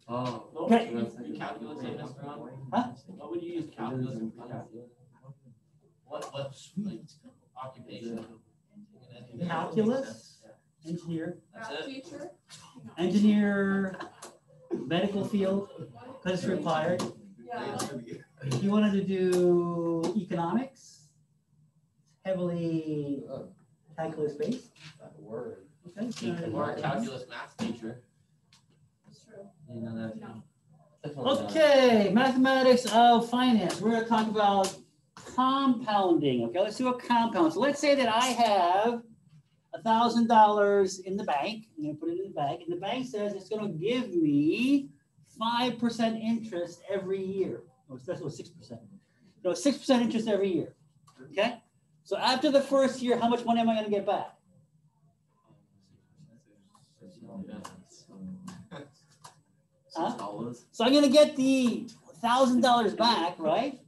Oh. Okay. Calculus in this one? Huh? What would you use calculus in calculus? What like occupation? Calculus, engineer, That's it. Teacher? engineer, medical field, because it's required. Yeah. If you wanted to do economics, heavily calculus based. Word. Okay. Or a calculus math teacher. That's true. You know that. No. Okay, mathematics of finance. We're going to talk about compounding. Okay, let's do a compound. So let's say that I have $1,000 in the bank. I'm going to put it in the bank, and the bank says it's going to give me 5% interest every year. Oh, that's what 6%. So 6% interest every year. Okay. So after the first year, how much money am I going to get back? Huh? So I'm going to get the $1,000 back, right?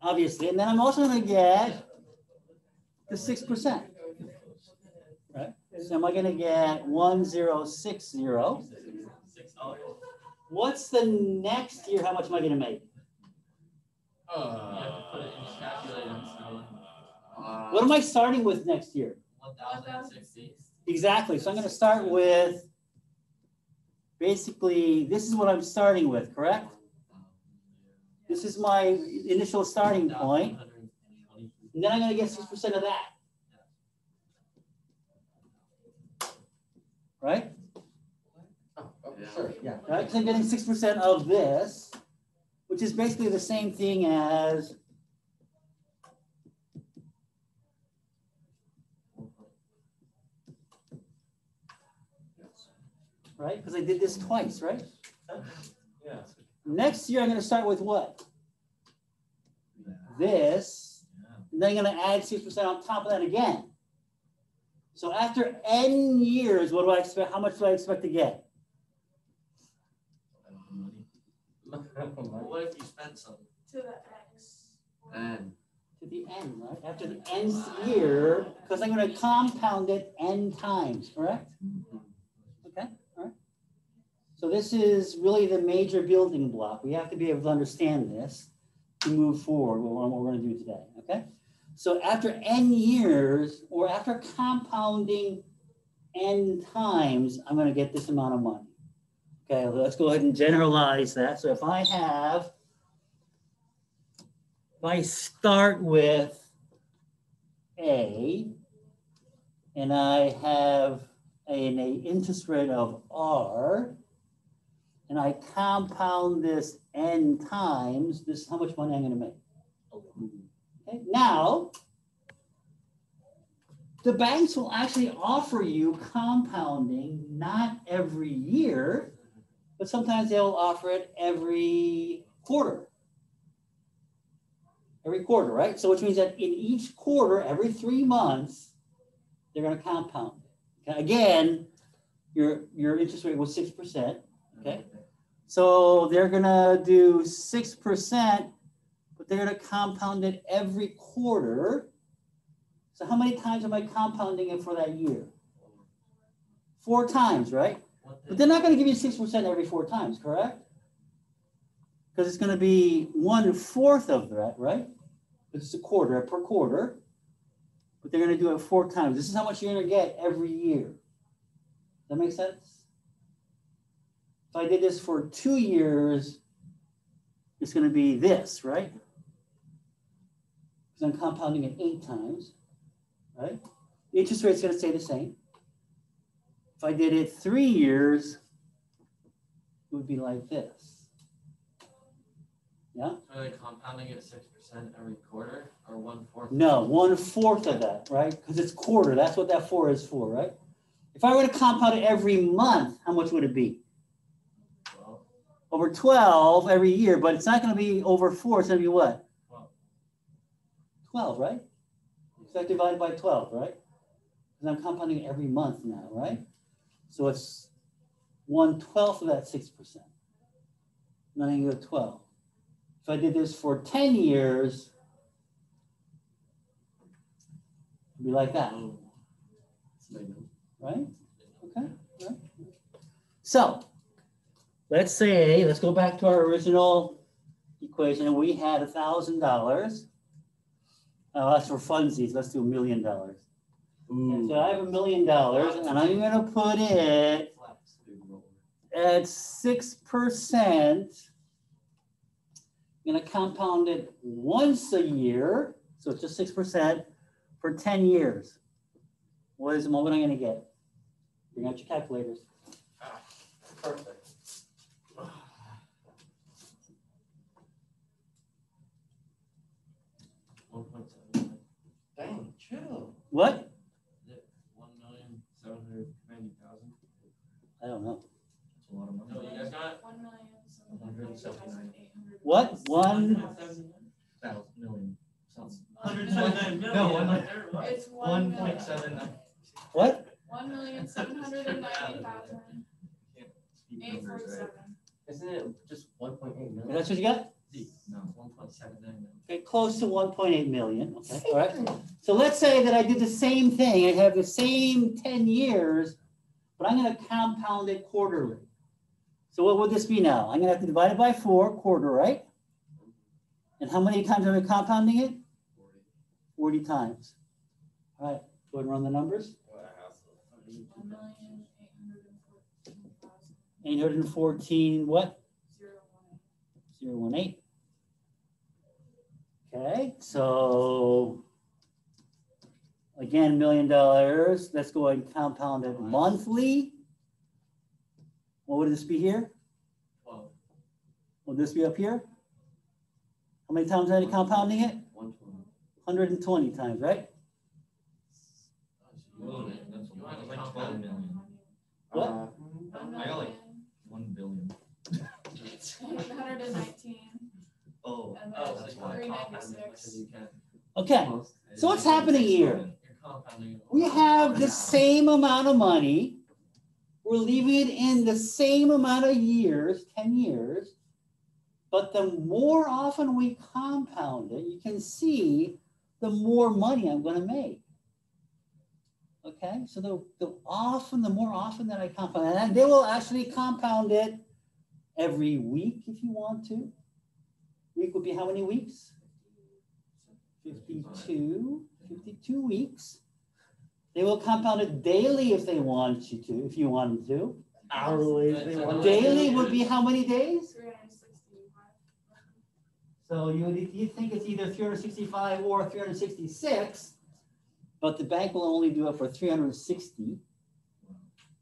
Obviously, and then I'm also going to get the 6%, right? So am I going to get 1060? $6. What's the next year? How much am I going to make? You have to put it in calculator. What am I starting with next year? 1,060. Exactly. So I'm going to start with, basically, this is what I'm starting with, correct? This is my initial starting point. And then I'm going to get 6% of that. Right? Sure. Yeah. Right? So I'm getting 6% of this, which is basically the same thing as right? Because I did this twice, right? Yeah. Next year, I'm going to start with what? This. And then I'm going to add 6% on top of that again. So after N years, what do I expect? How much do I expect to get? What if you spent some? To the X. And To the N, right? After the Nth year, because I'm going to compound it N times, correct? Okay, all right. So this is really the major building block. We have to be able to understand this to move forward with what we're going to do today, okay? So after N years, or after compounding N times, I'm going to get this amount of money. Okay, well, let's go ahead and generalize that. So if I start with A, and I have an interest rate of R, and I compound this N times, this is how much money I'm going to make. Okay, now, the banks will actually offer you compounding not every year, but sometimes they'll offer it every quarter. Every quarter, right? So which means that in each quarter, every 3 months, they're going to compound it. Okay? Again, your interest rate was 6%. Okay. So they're going to do 6%, but they're going to compound it every quarter. So how many times am I compounding it for that year? 4 times, right? But they're not going to give you 6% every 4 times, correct? Because it's going to be 1/4 of that, right? It's a quarter per quarter, but they're going to do it 4 times. This is how much you're going to get every year. Does that make sense? If I did this for 2 years, it's going to be this, right? Because I'm compounding it 8 times, right? The interest rate's going to stay the same. If I did it 3 years, it would be like this. Yeah? Are they compounding at 6% every quarter or 1/4? No, 1/4 of that, right? Because it's quarter. That's what that 4 is for, right? If I were to compound it every month, how much would it be? 12. Over 12 every year, but it's not going to be over 4. It's going to be what? 12. 12, right? So I divide by 12, right? Because I'm compounding it every month now, right? So it's 1/12 of that 6%. And then I go 12. If I did this for 10 years, it'd be like that. Right? Okay. Right. So let's say, let's go back to our original equation, and we had $1,000. That's for funsies, let's do $1 million. And so I have $1 million, and I'm gonna put it at 6%. I'm gonna compound it once a year, so it's just 6% for 10 years. What is the moment I'm gonna get? Bring out your calculators. Perfect. 1.7. Dang, chill. What? 1,790,000. I don't know. That's a lot of money. No, you guys got it? 1,790,800. What? One? 1,000,000,000. Sounds. 179 million. No, Right there, right? It's 1.79. What? 1,790,847. Isn't it just 1.8 million? That's what you got? No, 1.79 million. Okay, close to 1.8 million. Okay, all right. So let's say that I did the same thing. I have the same 10 years, but I'm going to compound it quarterly. So what would this be now? I'm going to have to divide it by 4, quarter, right? And how many times am I compounding it? 40 times. All right, go ahead and run the numbers. 814 what? 018. Okay, so again, $1 million. Let's go ahead and compound it monthly. What would this be here? 12. Will this be up here? How many times am I compounding it? 120. 120 times, right? That's like 12 million. What? I got like 1 billion. 819. Oh, And Oh, then so that's you why. want to compound as much 396. as you can. Okay, so what's happening here? You're compounding it. We have the same amount of money. We're leaving it in the same amount of years, 10 years. But the more often we compound it, you can see the more money I'm going to make. Okay, so the more often that I compound, and they will actually compound it every week if you want to. Week would be how many weeks? 52 weeks. They will compound it daily if they want you to, if you wanted to. Hourly if they want. Daily would be how many days? 365. So you think it's either 365 or 366, but the bank will only do it for 360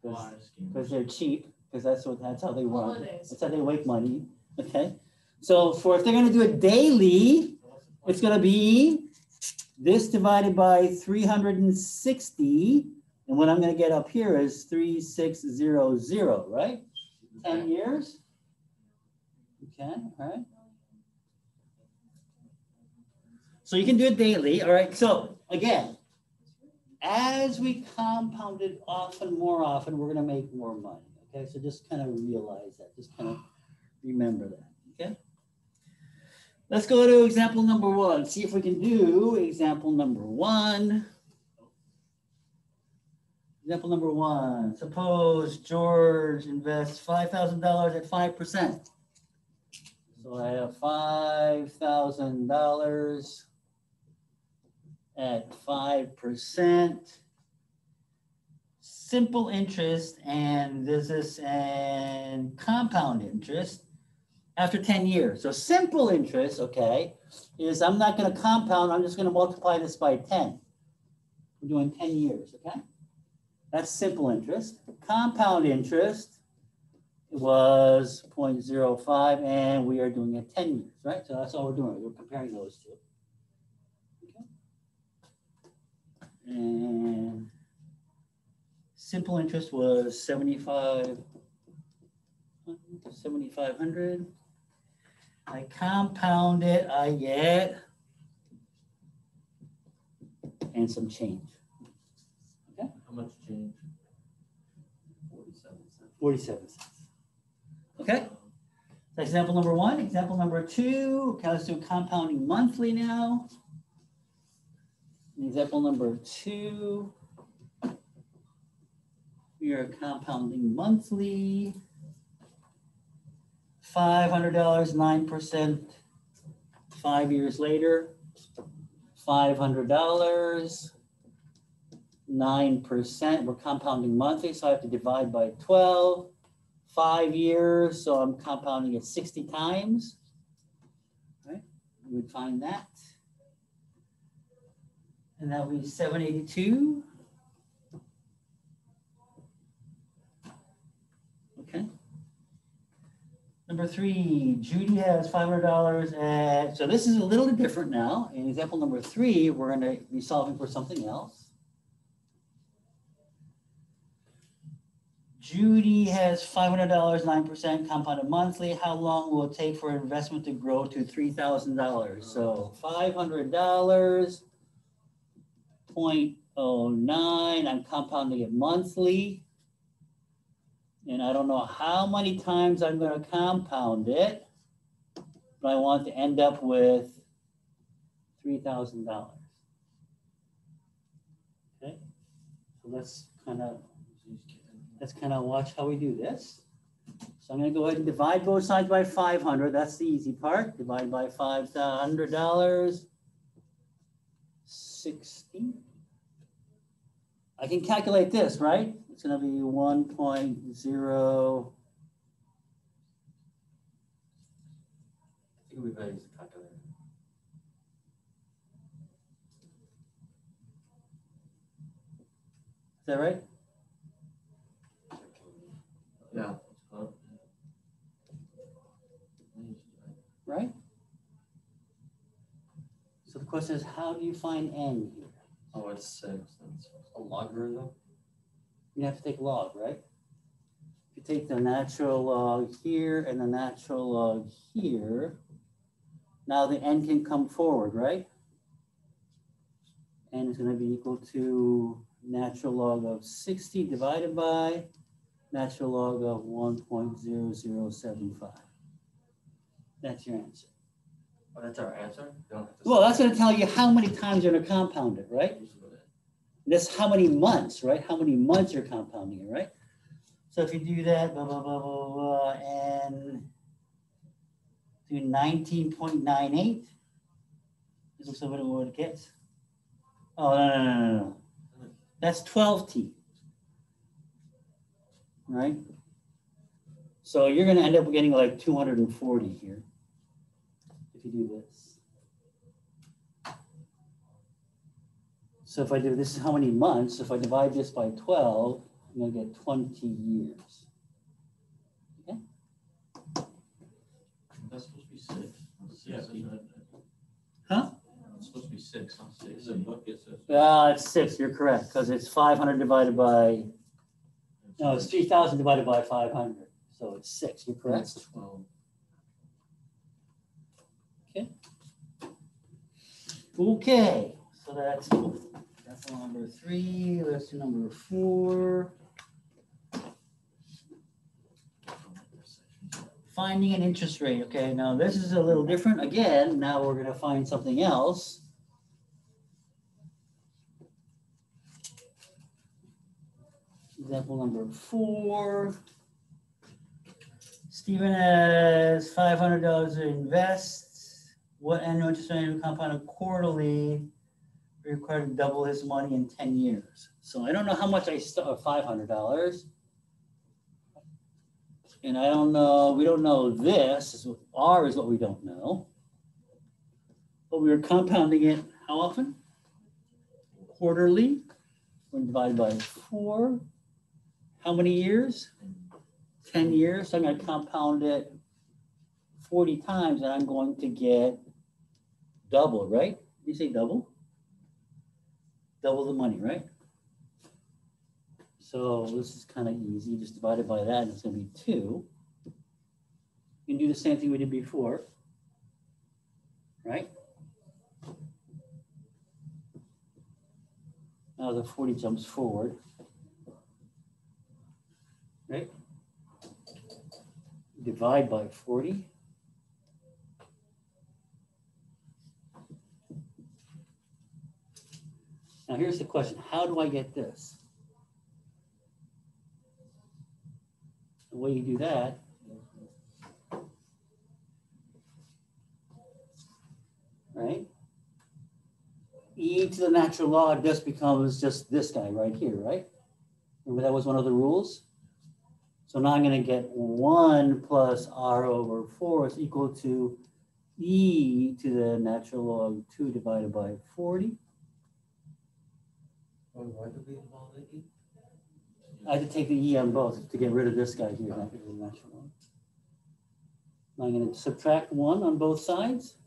because they're cheap, because that's how they run. Holidays. That's how they make money. Okay. So if they're going to do it daily, it's going to be this divided by 360, and what I'm going to get up here is 3600, right? 10 years. Okay, all right. So you can do it daily, all right? So again, as we compound it more often, we're gonna make more money, okay? So just kind of realize that, just kind of remember that, okay? Let's go to example number 1. See if we can do example number 1. Example number 1, suppose George invests $5,000 at 5%. So I have $5,000 at 5%. Simple interest, and this is an compound interest after 10 years. So simple interest, okay, is I'm not going to compound, I'm just going to multiply this by 10. We're doing 10 years, okay? That's simple interest. Compound interest was 0.05, and we are doing it 10 years, right? So that's all we're doing. We're comparing those two. Okay. And simple interest was 7,500. I compound it, I get, and some change. Okay. How much change? 47 cents. Okay. That's example number 1. Example number 2. Okay, let's do compounding monthly now. Example number 2. We are compounding monthly. $500, 9%, 5 years later, $500, 9%. We're compounding monthly, so I have to divide by 12. 5 years, so I'm compounding it 60 times. Right? We would find that. And that would be 782. Okay. Number 3, Judy has $500 at, so this is a little bit different now. In example number 3, we're going to be solving for something else. Judy has $500, 9% compounded monthly. How long will it take for investment to grow to $3,000? So $500, 0.09, I'm compounding it monthly. And I don't know how many times I'm going to compound it, but I want to end up with $3,000. Okay, so let's kind of watch how we do this. So I'm going to go ahead and divide both sides by 500. That's the easy part. Divide by $500, 60. I can calculate this, right? It's going to be 1.0. I think we better use the calculator. Is that right? Yeah. Right? So the question is, how do you find n here? Oh, it's 6. That's a logarithm. You have to take log, right? If you take the natural log here and the natural log here, now the n can come forward, right? N is going to be equal to natural log of 60 divided by natural log of 1.0075. That's your answer. Oh, that's our answer? You don't have to Well, that's going to tell you how many times you're going to compound it, right? That's how many months, right? How many months you're compounding it, right? So if you do that, blah, blah, blah, blah, blah, and do 19.98, this looks like what it gets. Oh, no. That's 12t, right? So you're going to end up getting like 240 here if you do this. So if I do, this is how many months. If I divide this by 12, I'm going to get 20 years. Okay? That's supposed to be 6. Yeah. Huh? It's supposed to be 6, not 6. It's a book, it says. It's 6. You're correct, because it's 500 divided by, no, it's 3,000 divided by 500. So it's 6. You're correct. That's 12. Okay. Okay. So that's number 3. Let's do number 4. Finding an interest rate. Okay, now this is a little different. Again, now we're going to find something else. Example number 4. Stephen has $500 to invest. What annual interest rate compounded quarterly required to double his money in 10 years? So I don't know how much I start, $500. And I don't know, we don't know this. R is what we don't know. But we were compounding it how often? Quarterly. We're divided by 4. How many years? 10 years. So I'm going to compound it 40 times and I'm going to get double, right? You say double? Double the money, right? So this is kind of easy. Just divide it by that and it's going to be 2. You can do the same thing we did before, right? Now the 40 jumps forward, right? Divide by 40. Now here's the question, how do I get this? The way you do that right? E to the natural log just becomes just this guy right here, right? Remember that was one of the rules? So now I'm going to get 1 plus r over 4 is equal to e to the natural log 2 divided by 40. Why do we involve the E? I had to take the e on both to get rid of this guy here. Not get rid of the natural log. Now I'm going to subtract 1 on both sides.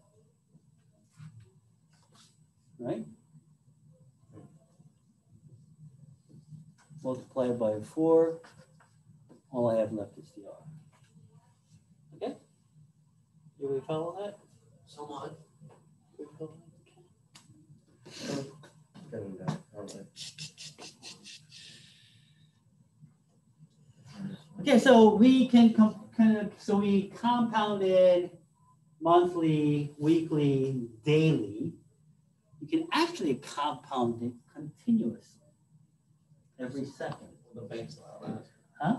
Right? Multiply it by 4. All I have left is the r. Okay? Do we follow that? Somewhat. Do we follow that? Getting that, aren't they? Okay, so we can we compounded monthly, weekly, daily. You can actually compound it continuously every second. The banks allow that. Huh?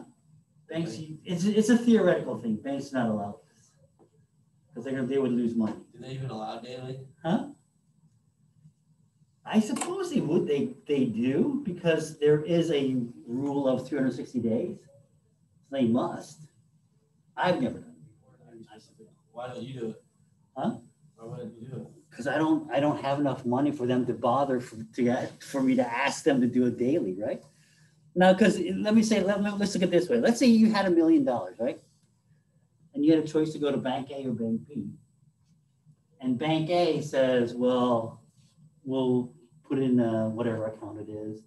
Banks, it's a theoretical thing. Banks not allowed this because they would lose money. Do they even allow daily? Huh? I suppose they would. They do because there is a rule of 360 days. So they must. I've never done it. Why don't you do it? Huh? Why wouldn't you do it? Because I don't have enough money for them to bother for me to ask them to do it daily, right? Now, because let's look at it this way. Let's say you had $1 million, right? And you had a choice to go to Bank A or Bank B. And Bank A says, well, we'll put in whatever account it is,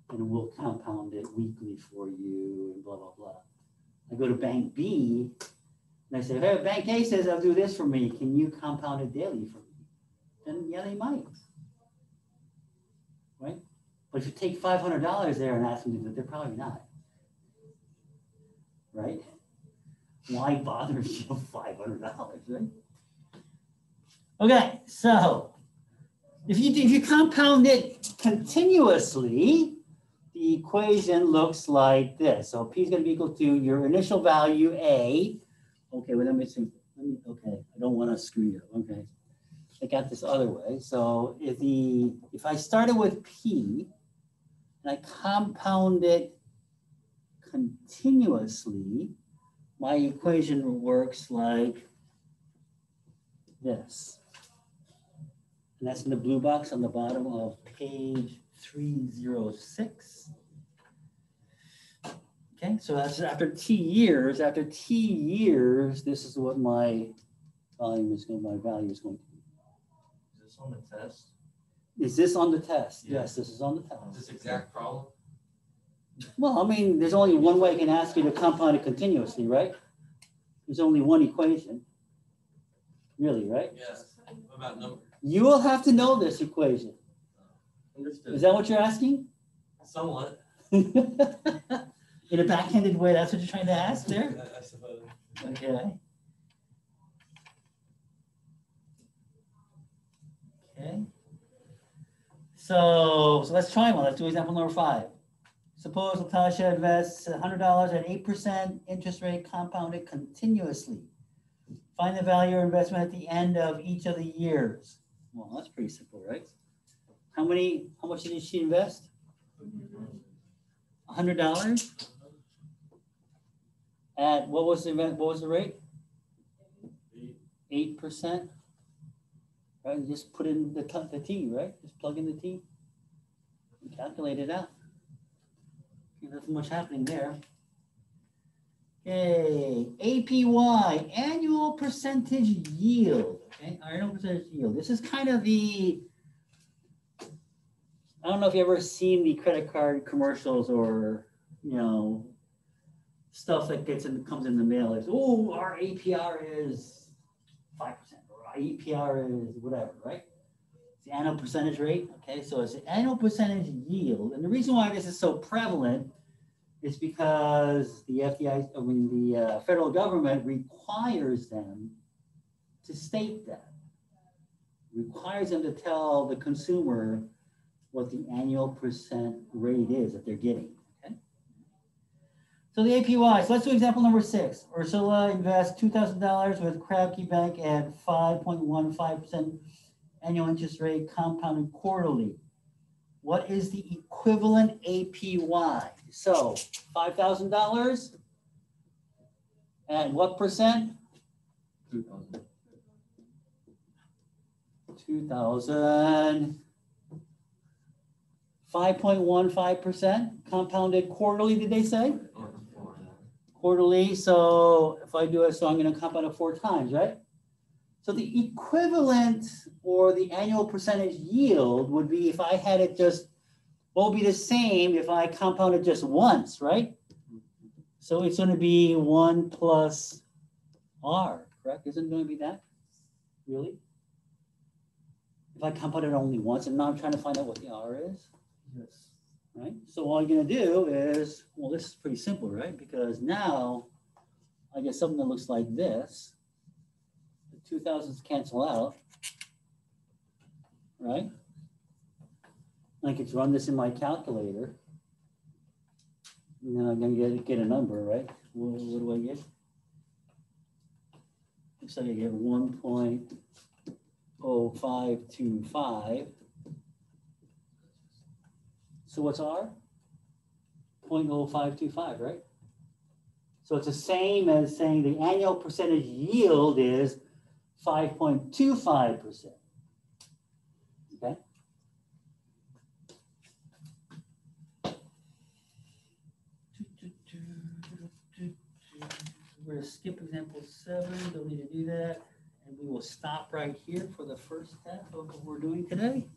and we'll compound it weekly for you, and blah, blah, blah. I go to Bank B, and I say, hey, Bank A says I'll do this for me. Can you compound it daily for me? Then yeah, they might. Right? But if you take $500 there and ask them to do it, they're probably not. Right? Why bother you $500, right? Okay, so if you compound it continuously, the equation looks like this. So P is going to be equal to your initial value A. Okay, well, let me see. Okay, I don't want to screw you up. Okay. I got this other way. So if I started with P and I compound it continuously, my equation works like this. And that's in the blue box on the bottom of page 306. Okay, so that's after T years. After T years, this is what my value is going to be. Is this on the test? Is this on the test? Yeah. Yes, this is on the test. This exact problem? Well, I mean, there's only one way I can ask you to compound it continuously, right? There's only one equation. Really, right? Yes. What about number? You will have to know this equation. Understood. Is that what you're asking? Somewhat. In a backhanded way, that's what you're trying to ask there? I suppose. Okay. Okay. So let's try one. Let's do example number 5. Suppose Natasha invests $100 at 8% interest rate compounded continuously. Find the value of investment at the end of each of the years. Well, that's pretty simple, right? How much did she invest? $100? At what was the rate? 8%. Right, and just put in the t, right? Just plug in the t and calculate it out. Okay, nothing much happening there. Okay, APY, annual percentage yield. Okay, annual percentage yield. This is kind of I don't know if you've ever seen the credit card commercials or, stuff that comes in the mail. It's, oh, our APR is 5%, or our APR is whatever, right? It's the annual percentage rate. Okay, so it's the annual percentage yield. And the reason why this is so prevalent is because the the federal government requires them to state that. Requires them to tell the consumer what the annual percent rate is that they're getting. Okay. So the APY. So let's do example number 6. Ursula invests $2,000 with Crabkey Bank at 5.15% annual interest rate compounded quarterly. What is the equivalent APY? So $5,000 and what percent? 2,000. 2,000. 5.15% compounded quarterly, did they say? Quarterly, so if I do it, so I'm going to compound it 4 times, right? So the equivalent or the annual percentage yield would be if I had it just, what would be the same if I compounded just once, right? So it's going to be 1 plus R, correct? Isn't it going to be that? Really? If I compounded only once, and now I'm trying to find out what the R is. Yes. Right? So all I'm going to do is, well, this is pretty simple, right? Because now I get something that looks like this. The 2,000s cancel out, right? I can run this in my calculator. And then I'm going to get a number, right? What do I get? Looks like I get 1.0525. So what's R? 0.0525, right? So it's the same as saying the annual percentage yield is 5.25%. Okay. We're going to skip example 7. Don't need to do that. And we will stop right here for the first half of what we're doing today.